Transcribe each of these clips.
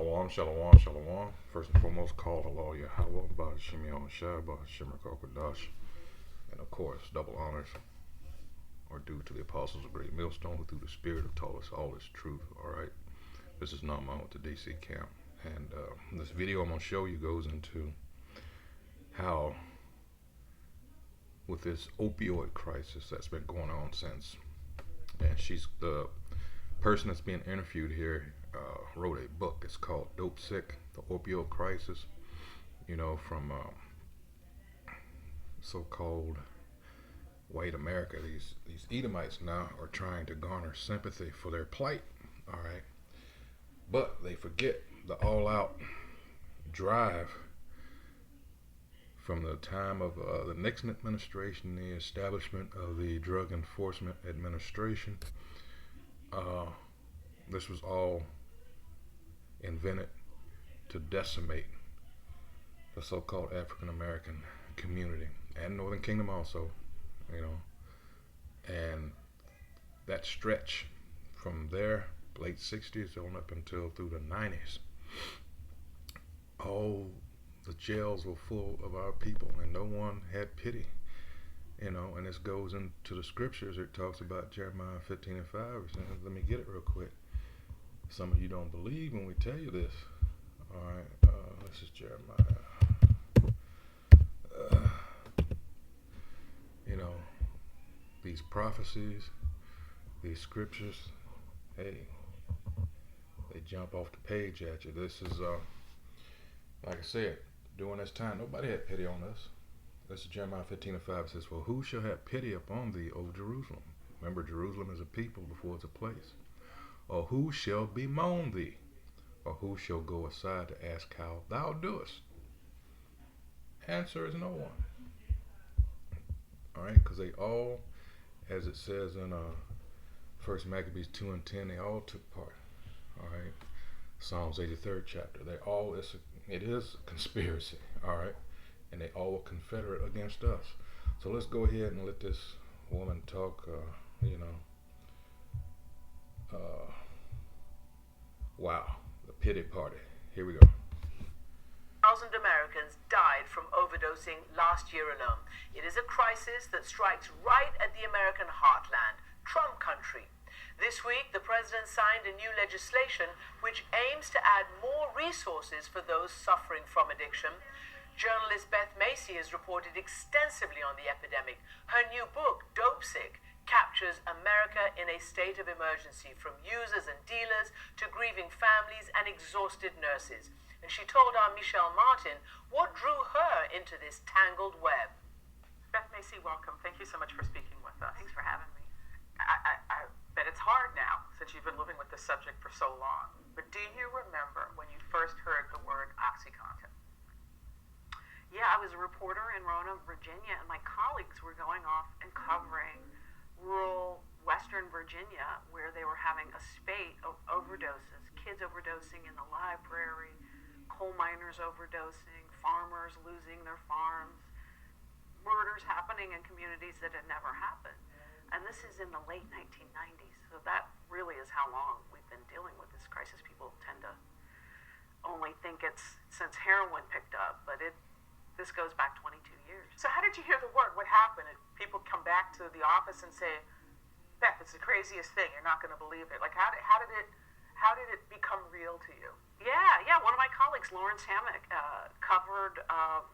Shalom, shalom, shalom. First and foremost, call Allah Yahweh, Ba'ad Shimyon Shah, Ba'ad Shimmer Kokodash. And of course, double honors are due to the apostles of Great Millstone who through the Spirit have taught us all this truth. Alright, this is Naaman with the DC camp. And this video I'm going to show you goes into how, with this opioid crisis that's been going on since, and she's the person that's being interviewed here, wrote a book. It's called Dope Sick, the Opioid Crisis, from so-called white America. These Edomites now are trying to garner sympathy for their plight, all right? But they forget the all-out drive from the time of the Nixon administration, the establishment of the Drug Enforcement Administration. This was all invented to decimate the so-called African American community and Northern Kingdom also, and that stretch from there, late 60s on up until through the 90s, all the jails were full of our people and no one had pity, and this goes into the scriptures. It talks about Jeremiah 15 and 5. Let me get it real quick. Some of you don't believe when we tell you this. All right, this is Jeremiah. These prophecies, these scriptures, hey, they jump off the page at you. This is, like I said, during this time, nobody had pity on us. This is Jeremiah 15 and 5. It says, "For who shall have pity upon thee, O Jerusalem?" Remember, Jerusalem is a people before it's a place. "Or who shall bemoan thee? Or who shall go aside to ask how thou doest?" Answer is no one. All right, because they all, as it says in First Maccabees 2 and 10, they all took part. All right, Psalms 83rd chapter. It is a conspiracy. All right, and they all were confederate against us. So let's go ahead and let this woman talk. Wow, the pity party. Here we go. 1,000 Americans died from overdosing last year alone. It is a crisis that strikes right at the American heartland, Trump country. This week, the president signed a new legislation which aims to add more resources for those suffering from addiction. Journalist Beth Macy has reported extensively on the epidemic. Her new book, Dope Sick, captures America in a state of emergency, from users and dealers to grieving families and exhausted nurses. And she told our Michelle Martin what drew her into this tangled web. Beth Macy, welcome. Thank you so much for speaking with us. Thanks for having me. I bet it's hard now since you've been living with this subject for so long. But do you remember when you first heard the word OxyContin? Yeah, I was a reporter in Roanoke, Virginia, and my colleagues were going off and covering rural Western Virginia, where they were having a spate of overdoses, kids overdosing in the library, coal miners overdosing, farmers losing their farms, murders happening in communities that had never happened. And this is in the late 1990s, so that really is how long we've been dealing with this crisis. People tend to only think it's since heroin picked up, but this goes back 22 years. So how did you hear the word? What happened? Did people come back to the office and say, "Beth, it's the craziest thing. You're not going to believe it." Like, how did it become real to you? Yeah. One of my colleagues, Lawrence Hammock, covered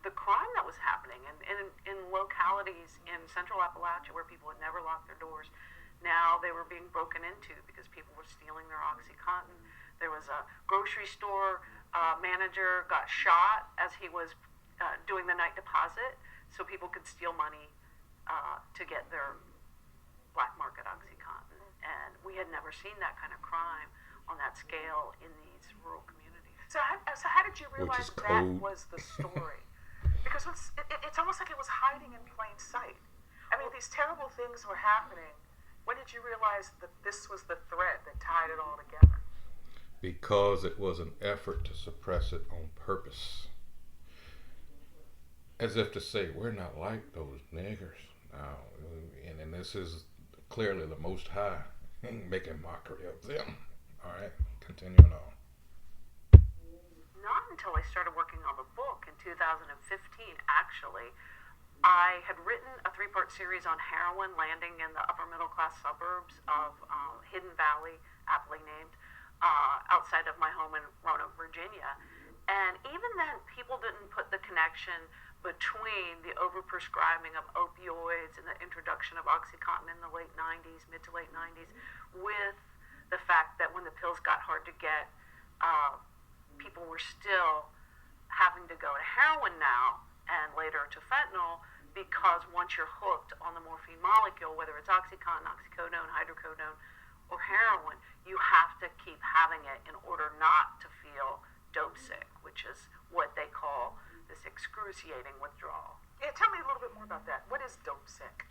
the crime that was happening in localities in Central Appalachia where people had never locked their doors. Now they were being broken into because people were stealing their OxyContin. There was a grocery store manager got shot as he was doing the night deposit, so people could steal money to get their black market OxyContin. And we had never seen that kind of crime on that scale in these rural communities. So how did you realize that was the story? Because it's almost like it was hiding in plain sight. I mean, these terrible things were happening. When did you realize that this was the thread that tied it all together? Because it was an effort to suppress it on purpose. As if to say, we're not like those niggers. And this is clearly the Most High making mockery of them. All right, continuing on. until I started working on the book in 2015, actually. I had written a 3-part series on heroin landing in the upper middle class suburbs of Hidden Valley, aptly named, outside of my home in Roanoke, Virginia. And even then, people didn't put the connection between the overprescribing of opioids and the introduction of OxyContin in the late 90s, mid to late 90s, with the fact that when the pills got hard to get, people were still having to go to heroin now and later to fentanyl, because once you're hooked on the morphine molecule, whether it's OxyContin, oxycodone, hydrocodone, or heroin, you have to keep having it in order not to feel dope sick, which is what they call this excruciating withdrawal. Yeah, tell me a little bit more about that. What is dope sick?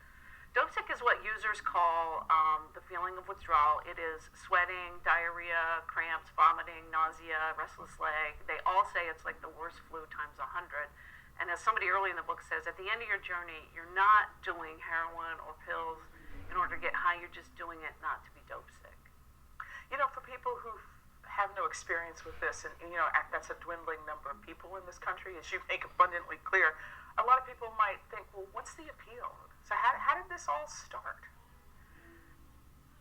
Dope sick is what users call the feeling of withdrawal. It is sweating, diarrhea, cramps, vomiting, nausea, restless leg. They all say it's like the worst flu times 100. And as somebody early in the book says, at the end of your journey, you're not doing heroin or pills in order to get high. You're just doing it not to be dope sick. You know, for people who have no experience with this, and you know, that's a dwindling number of people in this country, as you make abundantly clear, a lot of people might think, well, what's the appeal? So how did this all start?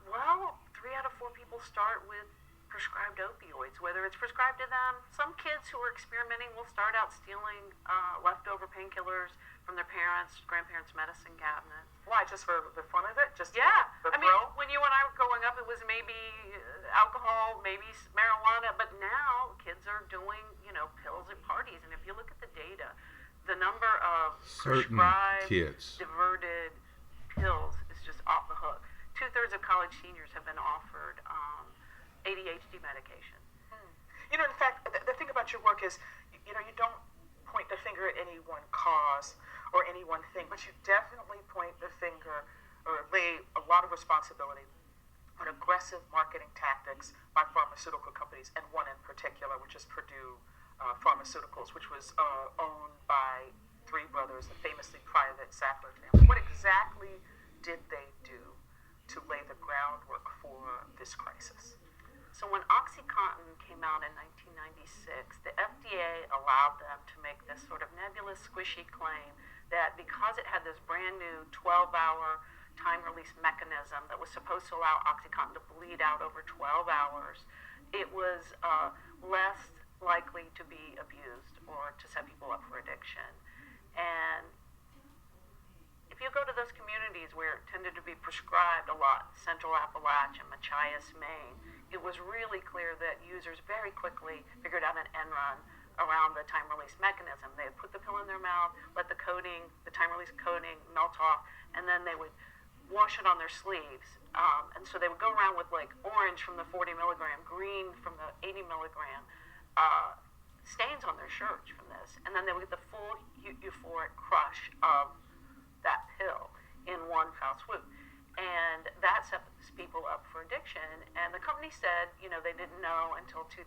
Well, 3 out of 4 people start with prescribed opioids, whether it's prescribed to them. Some kids who are experimenting will start out stealing leftover painkillers from their parents, grandparents' medicine cabinets. Why? Just for the fun of it? Just yeah. the I mean, when you and I were growing up, it was maybe alcohol, maybe marijuana, but now kids are doing, you know, pills at parties. And if you look at the data, the number of prescribed, diverted pills is just off the hook. 2/3 of college seniors have been offered ADHD medication. You know, in fact, the thing about your work is, you know, you don't point the finger at any one cause or any one thing, but you definitely point the finger or lay a lot of responsibility on aggressive marketing tactics by pharmaceutical companies, and one in particular, which is Purdue Pharmaceuticals, which was owned by 3 brothers, the famously private Sackler family. What exactly did they do to lay the groundwork for this crisis? So when OxyContin came out in 1996, the FDA allowed them to make this sort of nebulous, squishy claim that because it had this brand new 12-hour time-release mechanism that was supposed to allow OxyContin to bleed out over 12 hours, it was less likely to be abused or to set people up for addiction. And if you go to those communities where it tended to be prescribed a lot, Central Appalachia, Machias, Maine, it was really clear that users very quickly figured out an end run around the time-release mechanism. They would put the pill in their mouth, let the coating, the time-release coating melt off, and then they would wash it on their sleeves. And so they would go around with like orange from the 40 milligram, green from the 80 milligram, stains on their shirts from this. And then they would get the full euphoric crush of that pill in one foul swoop. And that sets people up for addiction. And the company said, you know, they didn't know until 2000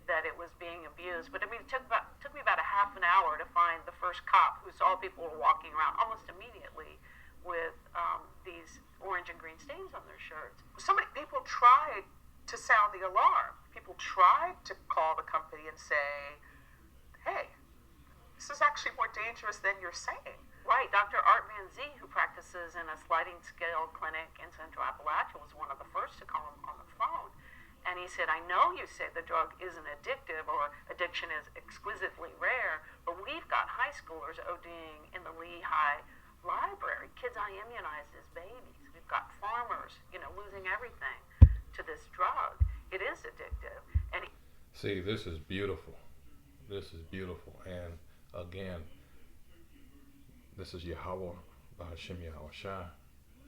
that it was being abused. But I mean, it took me about a half an hour to find the first cop who saw people walking around almost immediately with these orange and green stains on their shirts. So many people tried to sound the alarm. People tried to call the company and say, hey, this is actually more dangerous than you're saying. Right. Dr. Art Van Zee, who practices in a sliding scale clinic in Central Appalachia, was one of the first to call him on the phone. And he said, I know you say the drug isn't addictive or addiction is exquisitely rare, but we've got high schoolers ODing in the Lehigh Library, kids I immunized as babies. We've got farmers, you know, losing everything to this drug. It is addictive. And see, this is beautiful. This is beautiful. And again, this is Yahweh, Hashem Yahweh Shai,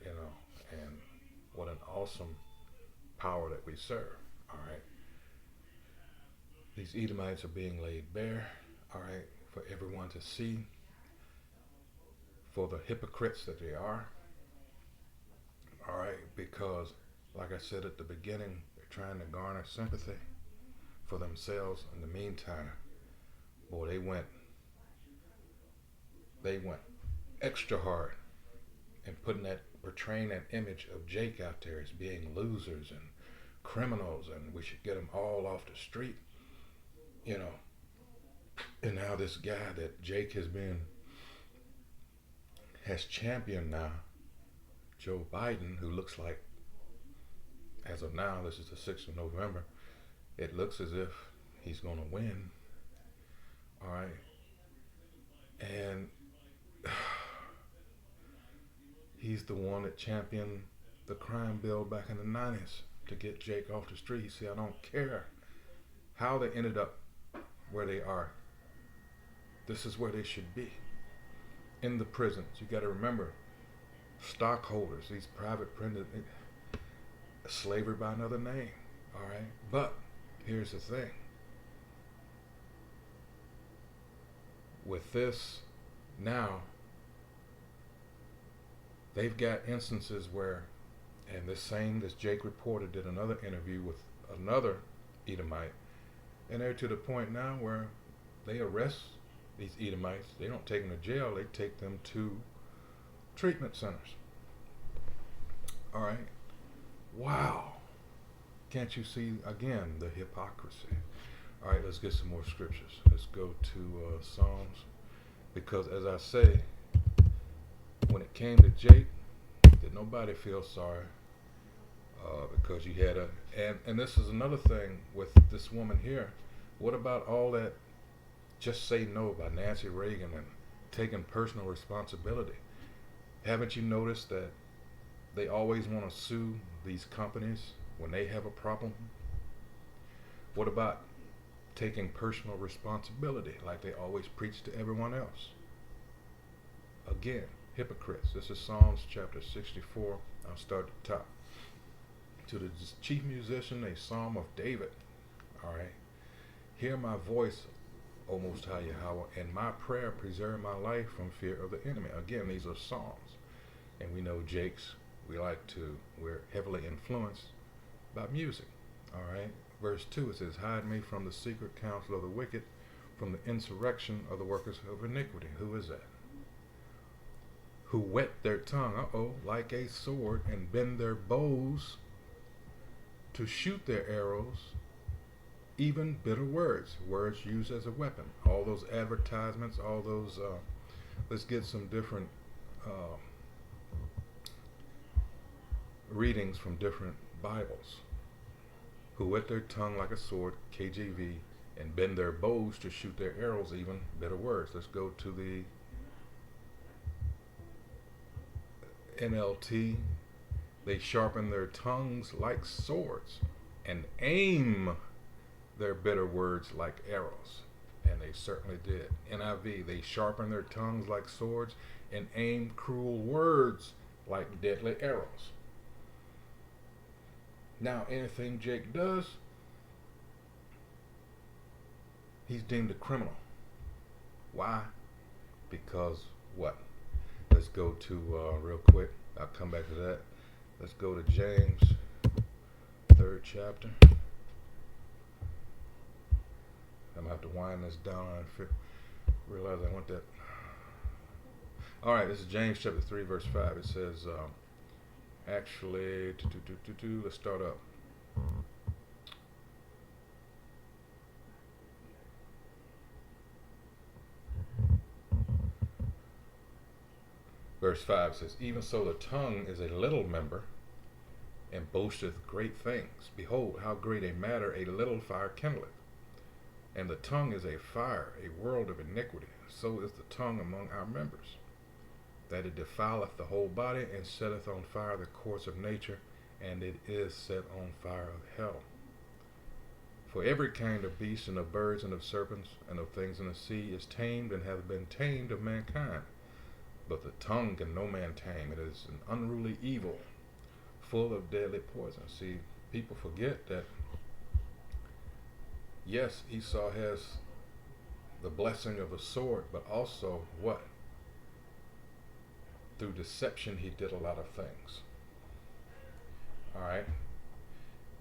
you know, and what an awesome power that we serve, all right? These Edomites are being laid bare, all right, for everyone to see, for the hypocrites that they are, all right, because, like I said at the beginning, they're trying to garner sympathy for themselves. In the meantime, boy, they went extra hard in portraying that image of Jake out there as being losers and criminals, and we should get them all off the street, you know, And now this guy that Jake has championed now, Joe Biden, who looks like, as of now, this is the 6th of November, it looks as if he's going to win. All right. And he's the one that championed the crime bill back in the 90s to get Jake off the street. See, I don't care how they ended up where they are. This is where they should be. In the prisons. You got to remember, stockholders, these private printed, slavery by another name. All right. But here's the thing. With this now, they've got instances where, and this Jake reporter did another interview with another Edomite, and they're to the point now where they arrest these Edomites. They don't take them to jail, they take them to treatment centers. All right. Wow. Can't you see, again, the hypocrisy? All right, let's get some more scriptures. Let's go to Psalms. Because as I say, when it came to Jake, did nobody feel sorry? Because you had and this is another thing with this woman here. What about all that Just Say No by Nancy Reagan and taking personal responsibility? Haven't you noticed that they always want to sue these companies when they have a problem? What about taking personal responsibility like they always preach to everyone else? Again, hypocrites. This is Psalms chapter 64. I'll start at the top. To the chief musician, a psalm of David. All right. Hear my voice, O Most High Yahweh, and my prayer preserve my life from fear of the enemy. Again, these are psalms. And we know we're heavily influenced by music. All right. Verse 2, it says, hide me from the secret counsel of the wicked, from the insurrection of the workers of iniquity. Who is that? Who whet their tongue, like a sword, and bend their bows to shoot their arrows, even bitter words used as a weapon. All those advertisements, all those, let's get some different readings from different Bibles. Who whet their tongue like a sword, KJV, and bend their bows to shoot their arrows, even bitter words. Let's go to the NLT. They sharpen their tongues like swords and aim their bitter words like arrows. And they certainly did. NIV, they sharpen their tongues like swords and aim cruel words like deadly arrows. Now, anything Jake does, he's deemed a criminal. Why? Because what? Let's go to, real quick, I'll come back to that. Let's go to James, 3rd chapter. I'm going to have to wind this down and realize I want that. All right, this is James chapter 3, verse 5. It says, let's start up. Verse 5 says, even so the tongue is a little member, and boasteth great things. Behold, how great a matter a little fire kindleth. And the tongue is a fire, a world of iniquity. So is the tongue among our members, that it defileth the whole body, and setteth on fire the course of nature, and it is set on fire of hell. For every kind of beast, and of birds, and of serpents, and of things in the sea is tamed, and hath been tamed of mankind. But the tongue can no man tame. It is an unruly evil, full of deadly poison. See, people forget that, yes, Esau has the blessing of a sword, but also what? Through deception, he did a lot of things. All right?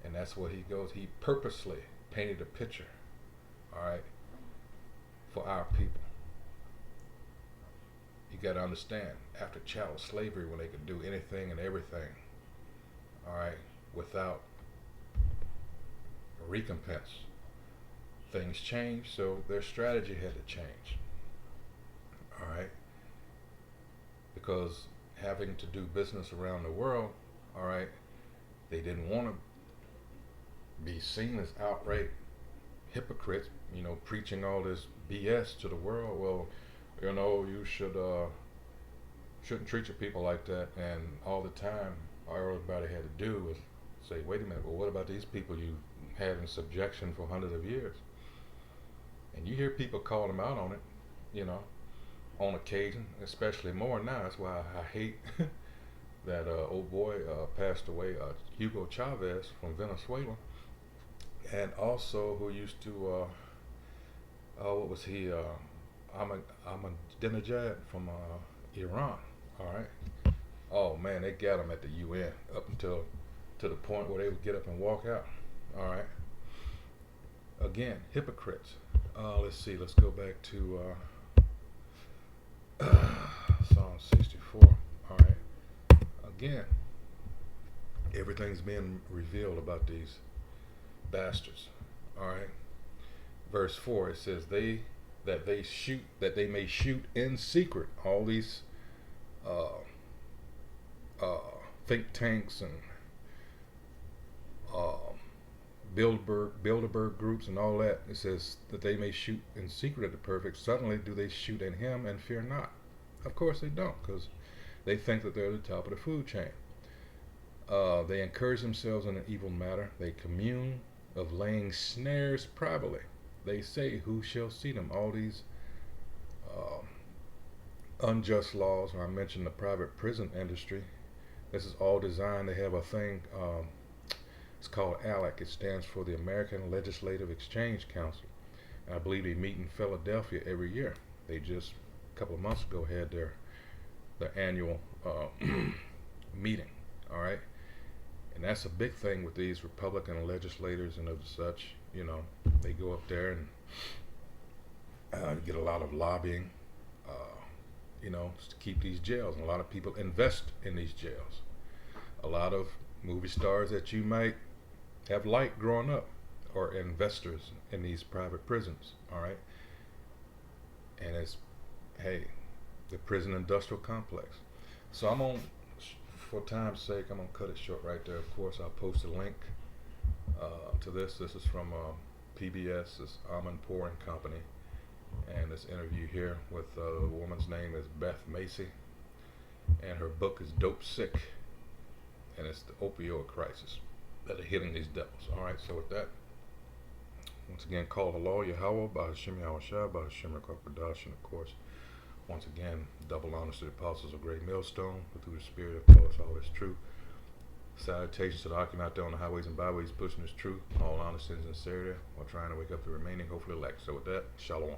And that's where he goes. He purposely painted a picture, all right, for our people. You got to understand, after chattel slavery, when they could do anything and everything, all right, without a recompense, things changed, so their strategy had to change. All right, because having to do business around the world, all right, they didn't want to be seen as outright hypocrites, preaching all this BS to the world. Well, you shouldn't treat your people like that. And all the time, all everybody had to do was say, wait a minute, well, what about these people you had in subjection for hundreds of years? And you hear people call them out on it, on occasion, especially more now. That's why I hate that old boy passed away, Hugo Chavez from Venezuela, and also who used to, what was he? Ahmadinejad from Iran. All right. Oh man, they got him at the UN up until to the point where they would get up and walk out. All right. Again, hypocrites. Let's see. Let's go back to Psalm 64. All right. Again, everything's being revealed about these bastards. All right. Verse 4, it says that they may shoot in secret. All these think tanks and Bilderberg groups and all that. It says that they may shoot in secret at the perfect. Suddenly do they shoot at him and fear not. Of course they don't, because they think that they're at the top of the food chain. They encourage themselves in an evil matter. They commune of laying snares privately. They say, who shall see them? All these unjust laws, or I mentioned the private prison industry. This is all designed. They have a thing, it's called ALEC. It stands for the American Legislative Exchange Council. And I believe they meet in Philadelphia every year. They just, a couple of months ago, had their annual meeting. All right. And that's a big thing with these Republican legislators and of such. They go up there and get a lot of lobbying, to keep these jails. And a lot of people invest in these jails. A lot of movie stars that you might have liked growing up are investors in these private prisons. All right. And it's, hey, the prison industrial complex. So for time's sake, I'm going to cut it short right there. Of course, I'll post a link to this. This is from PBS, this Amanpour and Company. And this interview here with the woman's name is Beth Macy. And her book is Dope Sick. And it's the opioid crisis that are hitting these devils. All right, so with that, once again, call the law Yahweh, Bahashim Yahushua, Bahashim Rakakadash, and of course, once again, double honors to the apostles of Great Millstone, who through the Spirit have told us all this truth. Salutations to the occupant out there on the highways and byways pushing this truth, all honor, sin, and sincerity, while trying to wake up the remaining, hopefully elect. So with that, Shalom.